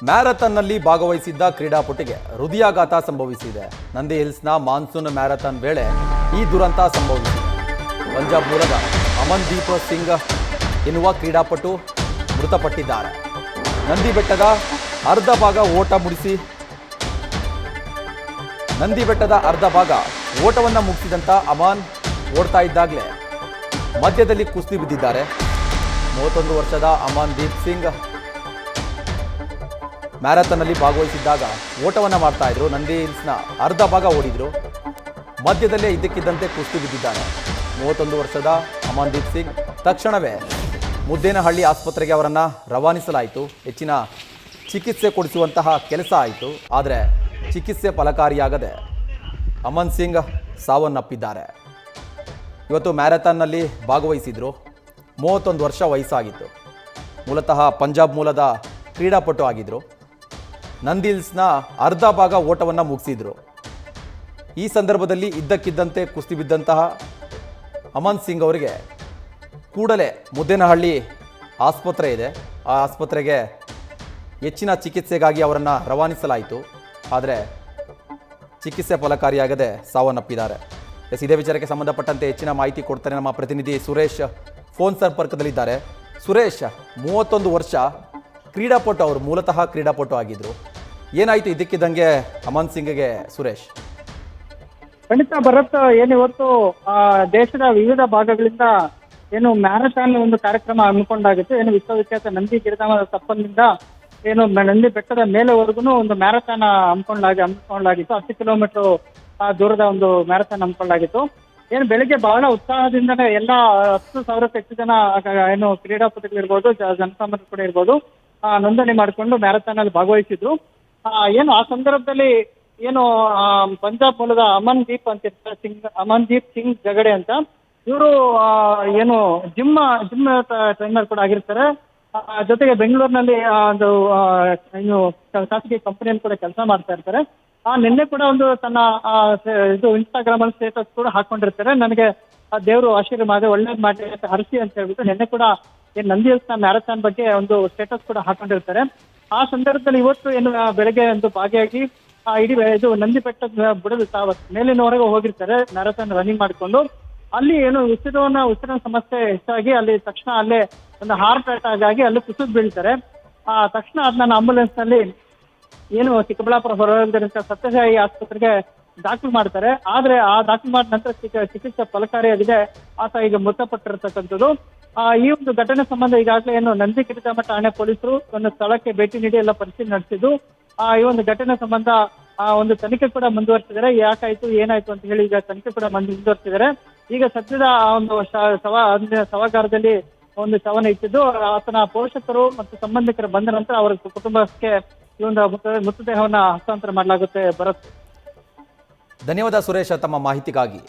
ಮ್ಯಾರಥಾನ್ನಲ್ಲಿ ಭಾಗವಹಿಸಿದ್ದ ಕ್ರೀಡಾಪಟುಗೆ ಹೃದಯಾಘಾತ ಸಂಭವಿಸಿದೆ. ನಂದಿ ಹಿಲ್ಸ್ನ ಮಾನ್ಸೂನ್ ಮ್ಯಾರಥಾನ್ ವೇಳೆ ಈ ದುರಂತ ಸಂಭವಿಸಿದೆ. ಪಂಜಾಬ್ ಮೂಲದ ಅಮನ್ದೀಪ್ ಸಿಂಗ್ ಎನ್ನುವ ಕ್ರೀಡಾಪಟು ಮೃತಪಟ್ಟಿದ್ದಾರೆ. ನಂದಿ ಬೆಟ್ಟದ ಅರ್ಧ ಭಾಗ ಓಟವನ್ನು ಮುಗಿಸಿದಂತ ಅಮಾನ್ ಓಡ್ತಾ ಇದ್ದಾಗಲೇ ಮಧ್ಯದಲ್ಲಿ ಕುಸಿದು ಬಿದ್ದಿದ್ದಾರೆ. 31 ವರ್ಷದ ಅಮನ್ದೀಪ್ ಸಿಂಗ್ ಮ್ಯಾರಥಾನ್ನಲ್ಲಿ ಭಾಗವಹಿಸಿದ್ದಾಗ ಓಟವನ್ನು ಮಾಡ್ತಾ ಇದ್ರು. ನಂದಿ ಹಿಲ್ಸ್ನ ಅರ್ಧ ಭಾಗ ಓಡಿದ್ರು. ಮಧ್ಯದಲ್ಲೇ ಇದ್ದಕ್ಕಿದ್ದಂತೆ ಕುಸಿದು ಬಿದ್ದಿದ್ದಾರೆ. 31 ವರ್ಷದ ಅಮನ್ದೀಪ್ ಸಿಂಗ್ ತಕ್ಷಣವೇ ಮುದ್ದೇನಹಳ್ಳಿ ಆಸ್ಪತ್ರೆಗೆ ಅವರನ್ನು ರವಾನಿಸಲಾಯಿತು. ಹೆಚ್ಚಿನ ಚಿಕಿತ್ಸೆ ಕೊಡಿಸುವಂತಹ ಕೆಲಸ ಆಯಿತು. ಆದರೆ ಚಿಕಿತ್ಸೆ ಫಲಕಾರಿಯಾಗದೆ ಅಮನ್ ಸಿಂಗ್ ಸಾವನ್ನಪ್ಪಿದ್ದಾರೆ. ಇವತ್ತು ಮ್ಯಾರಥಾನ್ನಲ್ಲಿ ಭಾಗವಹಿಸಿದ್ರು. 31 ವರ್ಷ ವಯಸ್ಸಾಗಿತ್ತು. ಮೂಲತಃ ಪಂಜಾಬ್ ಮೂಲದ ಕ್ರೀಡಾಪಟು ಆಗಿದ್ದರು. ನಂದಿ ಹಿಲ್ಸ್ನ ಅರ್ಧ ಭಾಗ ಓಟವನ್ನು ಮುಗಿಸಿದ್ರು. ಈ ಸಂದರ್ಭದಲ್ಲಿ ಇದ್ದಕ್ಕಿದ್ದಂತೆ ಕುಸಿದು ಬಿದ್ದಂತಹ ಅಮನ್ ಸಿಂಗ್ ಅವರಿಗೆ ಕೂಡಲೇ ಮುದ್ದೇನಹಳ್ಳಿ ಆಸ್ಪತ್ರೆ ಇದೆ, ಆ ಆಸ್ಪತ್ರೆಗೆ ಹೆಚ್ಚಿನ ಚಿಕಿತ್ಸೆಗಾಗಿ ಅವರನ್ನು ರವಾನಿಸಲಾಯಿತು. ಆದರೆ ಚಿಕಿತ್ಸೆ ಫಲಕಾರಿಯಾಗದೆ ಸಾವನ್ನಪ್ಪಿದ್ದಾರೆ. ಇದೇ ವಿಚಾರಕ್ಕೆ ಸಂಬಂಧಪಟ್ಟಂತೆ ಹೆಚ್ಚಿನ ಮಾಹಿತಿ ಕೊಡ್ತಾರೆ ನಮ್ಮ ಪ್ರತಿನಿಧಿ ಸುರೇಶ್ ಫೋನ್ ಸಂಪರ್ಕದಲ್ಲಿದ್ದಾರೆ. ಸುರೇಶ್, 31 ವರ್ಷ ಕ್ರೀಡಾಪಟು, ಅವರು ಮೂಲತಃ ಕ್ರೀಡಾಪಟು ಆಗಿದ್ರು. ಏನಾಯಿತು ಇದ್ದಕ್ಕಿದ್ದಂಗೆ ಅಮನ್ ಸಿಂಗ್ಗೆ ಸುರೇಶ್? ಖಂಡಿತ ಭರತ್, ಇವತ್ತು ದೇಶದ ವಿವಿಧ ಭಾಗಗಳಿಂದ ಮ್ಯಾರಥಾನ್ ಒಂದು ಕಾರ್ಯಕ್ರಮ ಹಮ್ಮಿಕೊಂಡಾಗಿತ್ತು. ವಿಶ್ವವಿಖ್ಯಾತ ನಂದಿ ಗಿರಿಧಾಮದ ತಪ್ಪಲಿನಿಂದ ನಂದಿ ಬೆಟ್ಟದ ಮೇಲೆವರೆಗೂ ಒಂದು ಮ್ಯಾರಥಾನ್ ಹಮ್ಮಿಕೊಳ್ಳಲಾಗಿತ್ತು. 10 ಕಿಲೋಮೀಟರ್ ದೂರದ ಒಂದು ಮ್ಯಾರಥಾನ್ ಹಮ್ಮಿಕೊಳ್ಳಲಾಗಿತ್ತು. ಬೆಳಿಗ್ಗೆ ಬಹಳ ಉತ್ಸಾಹದಿಂದನೇ ಎಲ್ಲ 10,000ಕ್ಕೂ ಹೆಚ್ಚು ಜನ ಕ್ರೀಡಾಪಟುಗಳಿರ್ಬೋದು, ಜನಸಾಮಾನ್ಯರು ಕೂಡ ಇರ್ಬೋದು, ನೋಂದಣಿ ಮಾಡಿಕೊಂಡು ಮ್ಯಾರಥಾನ್ ಅಲ್ಲಿ ಭಾಗವಹಿಸಿದ್ರು. ಆ ಸಂದರ್ಭದಲ್ಲಿ ಪಂಜಾಬ್ ಮೂಲದ ಅಮನ್ದೀಪ್ ಸಿಂಗ್ ಜಗಡೆ ಅಂತ ಇವರು ಜಿಮ್ ಟ್ರೈನರ್ ಕೂಡ ಆಗಿರ್ತಾರೆ. ಜೊತೆಗೆ ಬೆಂಗಳೂರಿನಲ್ಲಿ ಒಂದು ಖಾಸಗಿ ಕಂಪನಿಯಲ್ಲಿ ಕೂಡ ಕೆಲಸ ಮಾಡ್ತಾ ಇರ್ತಾರೆ. ನಿನ್ನೆ ಕೂಡ ಒಂದು ತನ್ನ ಇನ್ಸ್ಟಾಗ್ರಾಮ್ ಅಲ್ಲಿ ಸ್ಟೇಟಸ್ ಕೂಡ ಹಾಕೊಂಡಿರ್ತಾರೆ. ನನಗೆ ದೇವರು ಆಶೀರ್ವಾದ ಒಳ್ಳೇದು ಮಾಡಿ ಅಂತ ಹರಿಸಿ ಅಂತ ಹೇಳ್ಬಿಟ್ಟು ನಿನ್ನೆ ಕೂಡ ನಂದಿ ಹಿಲ್ಸ್ನ ಮ್ಯಾರಥಾನ್ ಬಗ್ಗೆ ಒಂದು ಸ್ಟೇಟಸ್ ಕೂಡ ಹಾಕೊಂಡಿರ್ತಾರೆ. ಆ ಸಂದರ್ಭದಲ್ಲಿ ಇವತ್ತು ಬೆಳಗ್ಗೆ ಒಂದು ಭಾಗಿಯಾಗಿ ಇಡೀ ನಂದಿ ಬೆಟ್ಟದ ಬುಡದ ಮೇಲಿನವರೆಗೂ ಹೋಗಿರ್ತಾರೆ ಮ್ಯಾರಥಾನ್ ರನ್ನಿಂಗ್ ಮಾಡಿಕೊಂಡು. ಅಲ್ಲಿ ಉಸಿರಿನ ಸಮಸ್ಯೆ ಹೆಚ್ಚಾಗಿ ಅಲ್ಲಿ ತಕ್ಷಣ ಅಲ್ಲೇ ಒಂದು ಹಾರ್ಟ್ ಅಟ್ಯಾಕ್ ಆಗಿ ಅಲ್ಲಿ ಕುಸಿದು ಬೀಳ್ತಾರೆ. ತಕ್ಷಣ ಅದನ್ನ ಆಂಬುಲೆನ್ಸ್ ನಲ್ಲಿ ಚಿಕ್ಕಬಳ್ಳಾಪುರ ಹೊರವಲಯದ ಸತ್ಯಸಾಯಿ ಆಸ್ಪತ್ರೆಗೆ ದಾಖಲು ಮಾಡ್ತಾರೆ. ಆದ್ರೆ ಆ ದಾಖಲು ಮಾಡಿದ ನಂತರ ಚಿಕಿತ್ಸೆ ಫಲಕಾರಿಯಾಗಿದೆ. ಆತ ಈಗ ಮೃತಪಟ್ಟಿರ್ತಕ್ಕಂಥದ್ದು. ಈ ಒಂದು ಘಟನೆ ಸಂಬಂಧ ಈಗಾಗಲೇ ನಂದಿ ಗಿರಿಧಾಮ ಠಾಣೆ ಪೊಲೀಸರು ಒಂದು ಸ್ಥಳಕ್ಕೆ ಭೇಟಿ ನೀಡಿ ಎಲ್ಲ ಪರಿಶೀಲನೆ ನಡೆಸಿದ್ದು, ಈ ಒಂದು ಘಟನೆ ಸಂಬಂಧ ಒಂದು ತನಿಖೆ ಕೂಡ ಮುಂದುವರಿಸಿದ್ದಾರೆ. ಯಾಕಾಯ್ತು ಏನಾಯ್ತು ಅಂತ ಹೇಳಿ ಈಗ ತನಿಖೆ ಕೂಡ ಮುಂದುವರಿಸಿದ್ದಾರೆ. ಈಗ ಸದ್ಯದ ಒಂದು ಶವಾಗಾರದಲ್ಲಿ ಒಂದು ಶವನ ಇಟ್ಟಿದ್ದು, ಆತನ ಪೋಷಕರು ಮತ್ತು ಸಂಬಂಧಿಕರು ಬಂದ ನಂತರ ಅವರ ಕುಟುಂಬಕ್ಕೆ ಈ ಒಂದು ಮೃತದೇಹವನ್ನು ಹಸ್ತಾಂತರ ಮಾಡಲಾಗುತ್ತೆ. ಭರತ್, ಧನ್ಯವಾದ ಸುರೇಶ್ ತಮ್ಮ ಮಾಹಿತಿಗಾಗಿ.